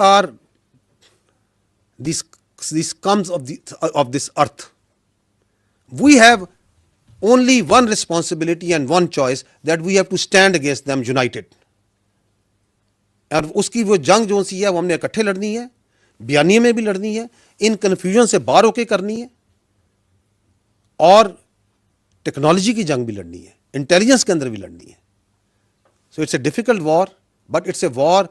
are these scums of this earth. We have only one responsibility and one choice, that we have to stand against them united. اور اس کی وہ جنگ جو سی ہے وہ ہم نے اکٹھے لڑنی ہے, بیانیے میں بھی لڑنی ہے, ان کنفیوژن سے باہر ہو کے کرنی ہے, اور ٹیکنالوجی کی جنگ بھی لڑنی ہے, انٹیلیجنس کے اندر بھی لڑنی ہے. So it's a difficult war, but it's a war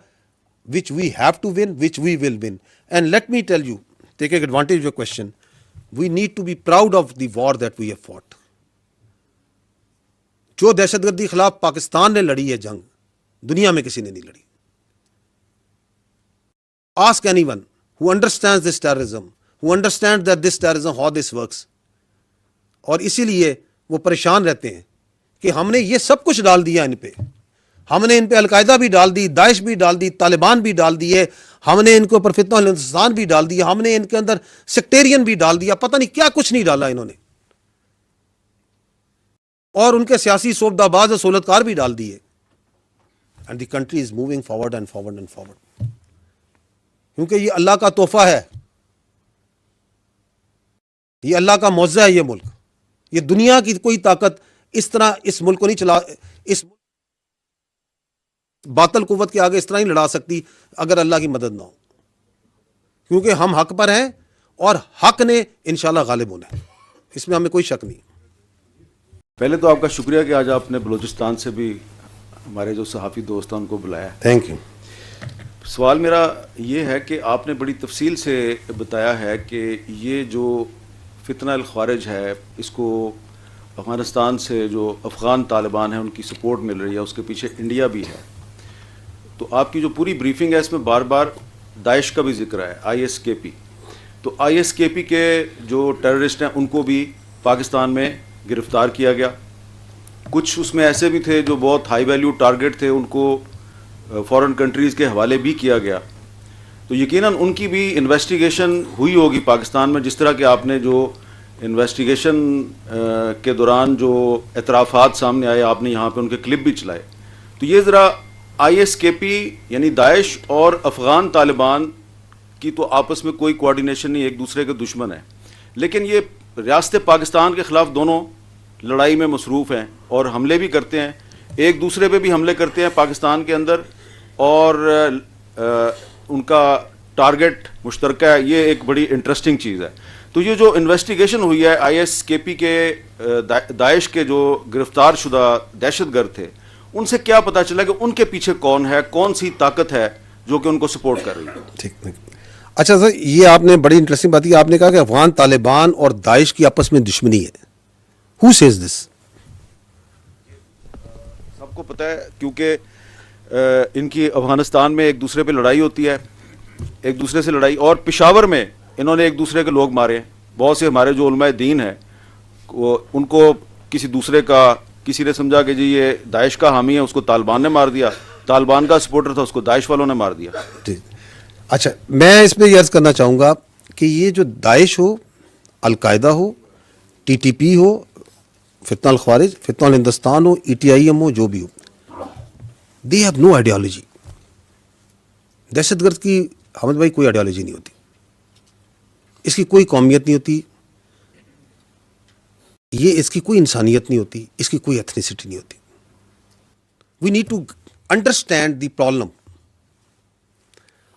which we have to win, which we will win. And let me tell you, taking advantage of your question, we need to be proud of the war that we have fought. جو دہشت گردی خلاف پاکستان نے لڑی ہے جنگ, دنیا میں کسی نے نہیں لڑی. Ask anyone who understands this terrorism, who understands that this terrorism, how this works. اور اسی لیے وہ پریشان رہتے ہیں کہ ہم نے یہ سب کچھ ڈال دیا ان پہ. ہم نے ان پہ القاعدہ بھی ڈال دی, داعش بھی ڈال دی, طالبان بھی ڈال دیے, ہم نے ان کے اوپر فتنہ ہندوستان بھی ڈال دیا, ہم نے ان کے اندر سیکٹیرین بھی ڈال دیا, پتہ نہیں کیا کچھ نہیں ڈالا انہوں نے, اور ان کے سیاسی صوبدہ باز اور سہولتکار بھی ڈال دیے. And the country is moving forward and forward and forward, کیونکہ یہ اللہ کا تحفہ ہے, یہ اللہ کا معجزہ ہے. یہ ملک, یہ دنیا کی کوئی طاقت اس طرح اس ملک کو نہیں چلا, اس باطل قوت کے آگے اس طرح نہیں لڑا سکتی اگر اللہ کی مدد نہ ہو, کیونکہ ہم حق پر ہیں اور حق نے انشاءاللہ غالب ہونا ہے, اس میں ہمیں کوئی شک نہیں. پہلے تو آپ کا شکریہ کہ آج آپ نے بلوچستان سے بھی ہمارے جو صحافی دوست ہیں ان کو بلایا. Thank you. سوال میرا یہ ہے کہ آپ نے بڑی تفصیل سے بتایا ہے کہ یہ جو فتنہ الخوارج ہے, اس کو افغانستان سے جو افغان طالبان ہیں ان کی سپورٹ مل رہی ہے, اس کے پیچھے انڈیا بھی ہے. تو آپ کی جو پوری بریفنگ ہے اس میں بار بار داعش کا بھی ذکر ہے, ISKP. تو ISKP کے جو ٹیررسٹ ہیں ان کو بھی پاکستان میں گرفتار کیا گیا. کچھ اس میں ایسے بھی تھے جو بہت ہائی ویلیو ٹارگٹ تھے, ان کو فورن کنٹریز کے حوالے بھی کیا گیا. تو یقیناً ان کی بھی انویسٹیگیشن ہوئی ہوگی پاکستان میں, جس طرح کہ آپ نے جو انویسٹیگیشن کے دوران جو اعترافات سامنے آئے, آپ نے یہاں پہ ان کے کلپ بھی چلائے. تو یہ ذرا ISKP یعنی داعش اور افغان طالبان کی تو آپس میں کوئی کوارڈینیشن نہیں, ایک دوسرے کے دشمن ہیں, لیکن یہ ریاست پاکستان کے خلاف دونوں لڑائی میں مصروف ہیں اور حملے بھی کرتے ہیں, ایک دوسرے پہ بھی حملے کرتے ہیں پاکستان کے اندر, اور ان کا ٹارگٹ مشترکہ ہے. یہ ایک بڑی انٹرسٹنگ چیز ہے. تو یہ جو انویسٹیگیشن ہوئی ہے ISKP کے داعش کے جو گرفتار شدہ دہشت گرد تھے, ان سے کیا پتا چلا کہ ان کے پیچھے کون ہے, کون سی طاقت ہے جو کہ ان کو سپورٹ کر رہی ہے؟ ٹھیک. اچھا سر, یہ آپ نے بڑی انٹرسٹنگ بات کی, آپ نے کہا کہ افغان طالبان اور داعش کی آپس میں دشمنی ہے. Who says this? سب کو پتہ ہے, کیونکہ ان کی افغانستان میں ایک دوسرے پہ لڑائی ہوتی ہے, ایک دوسرے سے لڑائی, اور پشاور میں انہوں نے ایک دوسرے کے لوگ مارے. بہت سے ہمارے جو علماء دین ہیں ان کو کسی دوسرے کا, کسی نے سمجھا کہ جی یہ داعش کا حامی ہے, اس کو طالبان نے مار دیا, طالبان کا سپورٹر تھا اس کو داعش والوں نے مار دیا. اچھا, میں اس پہ یہ عرض کرنا چاہوں گا کہ یہ جو داعش ہو, القاعدہ ہو, TTP ہو, فتنہ الخوارج, فتنہ ہندوستان ہو, ETIM ہو, جو بھی ہو, they have no ideology. دہشت گرد کی حمد بھائی کوئی آئیڈیالوجی نہیں ہوتی, اس کی کوئی قومیت نہیں ہوتی, یہ اس کی کوئی انسانیت نہیں ہوتی, اس کی کوئی ایتھنیسٹی نہیں ہوتی. We need to understand the problem.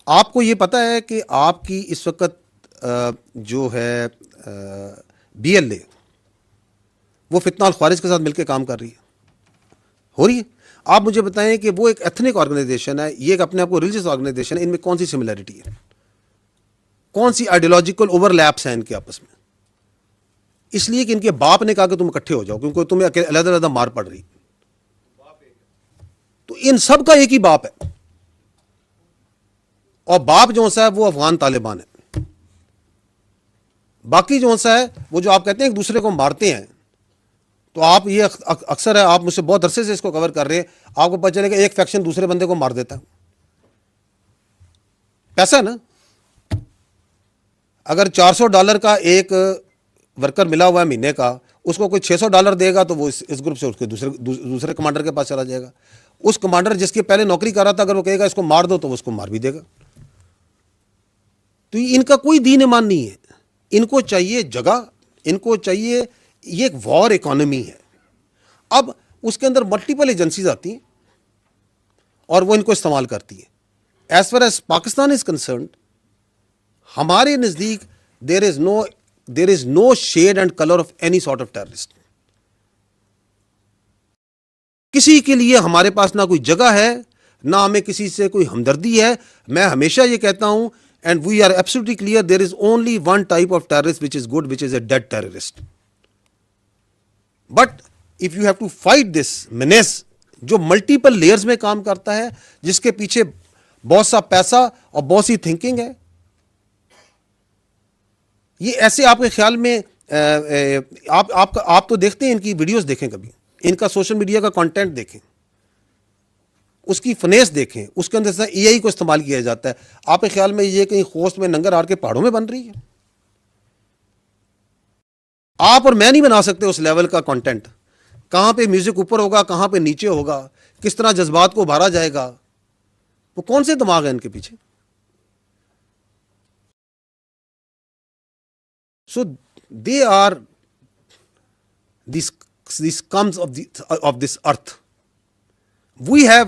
آپ کو یہ پتہ ہے کہ آپ کی اس وقت جو ہے BLA وہ فتنہ الخوارج کے ساتھ مل کے کام کر رہی ہے, ہو رہی ہے. آپ مجھے بتائیں کہ وہ ایک ایتھنک آرگنائزیشن ہے, یہ ایک اپنے آپ کو ریلیجیس آرگنائزیشن ہے, ان میں کون سی سملیرٹی ہے, کون سی آئیڈیالوجیکل اوور لیپس ہیں ان کے آپس میں؟ اس لیے کہ ان کے باپ نے کہا کہ تم اکٹھے ہو جاؤ کیونکہ تمہیں علیحدہ علیحدہ مار پڑ رہی. تو ان سب کا ایک ہی باپ ہے, اور باپ جو سا ہے وہ افغان طالبان ہے. باقی جو سا ہے وہ جو آپ کہتے ہیں ایک دوسرے کو مارتے ہیں, تو آپ یہ اکثر ہے, آپ مجھ سے بہت عرصے سے اس کو کور کر رہے ہیں, آپ کو پتہ چلے کہ ایک فیکشن دوسرے بندے کو مار دیتا ہے. پیسہ ہے نا, اگر $400 کا ایک ورکر ملا ہوا ہے مہینے کا, اس کو کوئی $600 دے گا تو وہ اس گروپ سے اس کے دوسرے کمانڈر کے پاس چلا جائے گا. اس کمانڈر جس کی پہلے نوکری کر رہا تھا اگر وہ کہے گا اس کو مار دو تو وہ اس کو مار بھی دے گا. تو ان کا کوئی دین ایمان نہیں ہے. ان کو چاہیے جگہ, ان کو چاہیے, یہ ایک وار اکانومی ہے. اب اس کے اندر ملٹیپل ایجنسیز آتی ہیں اور وہ ان کو استعمال کرتی ہیں. As far as Pakistan is concerned, ہمارے نزدیک there is no shade and colour of any sort of terrorist. کسی کے لیے ہمارے پاس نہ کوئی جگہ ہے, نہ ہمیں کسی سے کوئی ہمدردی ہے. میں ہمیشہ یہ کہتا ہوں, and we are absolutely clear, there is only one type of terrorist which is good, which is a dead terrorist. But if you have to fight this menace جو ملٹیپل لیئرز میں کام کرتا ہے, جس کے پیچھے بہت سا پیسہ اور بہت سی تھنکنگ ہے, یہ ایسے آپ کے خیال میں آپ تو دیکھتے ہیں, ان کی ویڈیوز دیکھیں, کبھی ان کا سوشل میڈیا کا کانٹینٹ دیکھیں, اس کی فنیس دیکھیں, اس کے اندر سے اے آئی کو استعمال کیا جاتا ہے. آپ کے خیال میں یہ کہیں خوست میں ننگرہار کے پہاڑوں میں بن رہی ہے؟ آپ اور میں نہیں بنا سکتے اس لیول کا کانٹینٹ. کہاں پہ میوزک اوپر ہوگا, کہاں پہ نیچے ہوگا, کس طرح جذبات کو ابھارا جائے گا, وہ کون سے دماغ ہیں ان کے پیچھے؟ So they are these scums of this earth. We have